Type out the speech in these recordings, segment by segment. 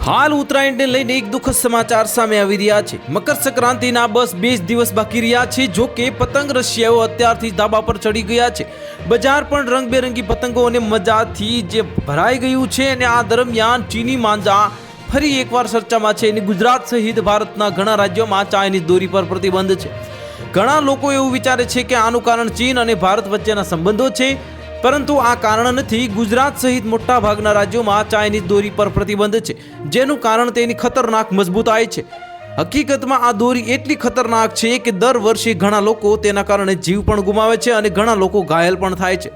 હાલ ઉત્તરાયણને લઈને એક દુઃખદ સમાચાર સામે આવી રહ્યા છે। મકર સંક્રાંતિના બસ 2 દિવસ બાકી રહ્યા છે। જો કે પતંગ રશિયાઓ અત્યારથી ધાબા પર ચડી ગયા છે। બજાર પણ રંગબેરંગી પતંગો અને મજાથી જે ભરાઈ ગયું છે અને આ દરમિયાન ચીની માંજા ફરી એકવાર ચર્ચામાં છે અને ગુજરાત સહિત ભારતના ઘણા રાજ્યોમાં ચાઇનીઝ દોરી પર પ્રતિબંધ છે। ઘણા લોકો એવું વિચારે છે કે આનું કારણ ચીન અને ભારત વચ્ચેના સંબંધો છે, પરંતુ આ કારણ નથી। ગુજરાત સહિત મોટા ભાગના રાજ્યોમાં ચાઇનીઝ દોરી પર પ્રતિબંધ છે, જેનું કારણ તેની ખતરનાક મજબૂતાઈ છે। હકીકતમાં આ દોરી એટલી ખતરનાક છે કે દર વર્ષે ઘણા લોકો તેના કારણે જીવ પણ ગુમાવે છે અને ઘણા લોકો ઘાયલ પણ થાય છે।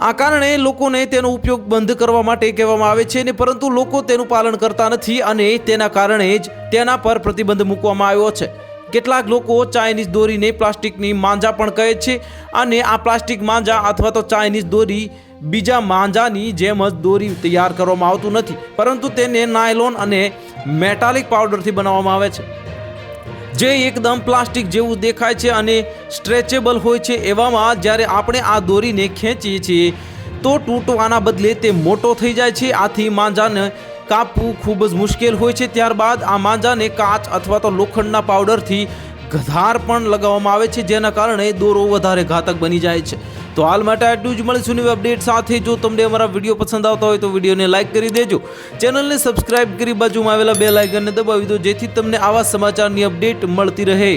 આ કારણે લોકોને તેનો ઉપયોગ બંધ કરવા માટે કહેવામાં આવે છે, પરંતુ લોકો તેનું પાલન કરતા નથી અને તેના કારણે જ તેના પર પ્રતિબંધ મૂકવામાં આવ્યો છે। કેટલાક લોકો ચાઇનીઝ દોરીને પ્લાસ્ટિકની માંજા પણ કહે છે અને આ પ્લાસ્ટિક માંજા અથવા તો ચાઇનીઝ દોરી બીજા માંજાની જેમ જ દોરી તૈયાર કરવામાં આવતું નથી, પરંતુ તેને નાયલોન અને મેટાલિક પાવડરથી બનાવવામાં આવે છે, જે એકદમ પ્લાસ્ટિક જેવું દેખાય છે અને સ્ટ્રેચેબલ હોય છે। એવામાં જ્યારે આપણે આ દોરીને ખેંચીએ છીએ તો તૂટવાના બદલે તે મોટો થઈ જાય છે। આથી માંજાને કાપવું ખૂબ જ મુશ્કેલ હોય છે। ત્યારબાદ આ માંજાને કાચ અથવા તો લોખંડના પાવડરથી ધાર પણ લગાવવામાં આવે છે, જેના કારણે દોરો વધારે ઘાતક બની જાય છે। તો હાલ માટે આટલું જ। મળીશું નવી અપડેટ સાથે। જો તમને અમારા વિડીયો પસંદ આવતા હોય તો વિડીયોને લાઇક કરી દેજો, ચેનલને સબસ્ક્રાઇબ કરી બાજુમાં આવેલા બેલ આઇકનને દબાવી દો, જેથી તમને આવા સમાચારની અપડેટ મળતી રહે।